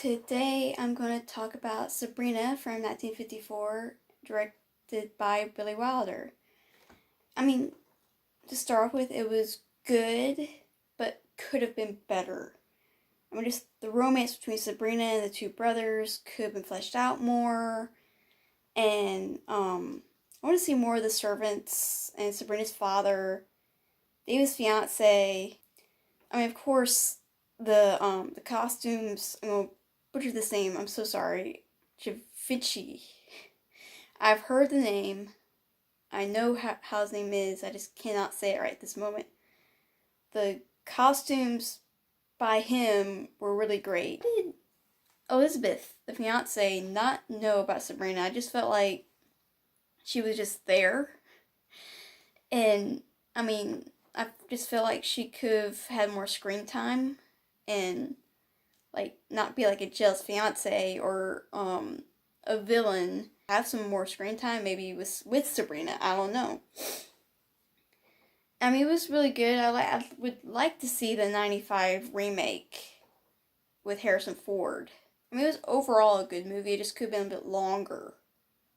Today I'm going to talk about Sabrina from 1954, directed by Billy Wilder. I mean, to start off with, it was good, but could have been better. I mean, just the romance between Sabrina and the two brothers could have been fleshed out more, and I want to see more of the servants and Sabrina's father, David's fiance. I mean, of course, the costumes. I'm gonna butcher this name. I'm so sorry. Javici. I've heard the name. I know how his name is. I just cannot say it right at this moment. The costumes by him were really great. Did Elizabeth, the fiance, not know about Sabrina? I just felt like she was just there. And, I mean, I just feel like she could have had more screen time and, like, not be like a jealous fiance or a villain. Have some more screen time, maybe with Sabrina. I don't know. I mean, it was really good. I would like to see the '95 remake with Harrison Ford. I mean, it was overall a good movie. It just could have been a bit longer.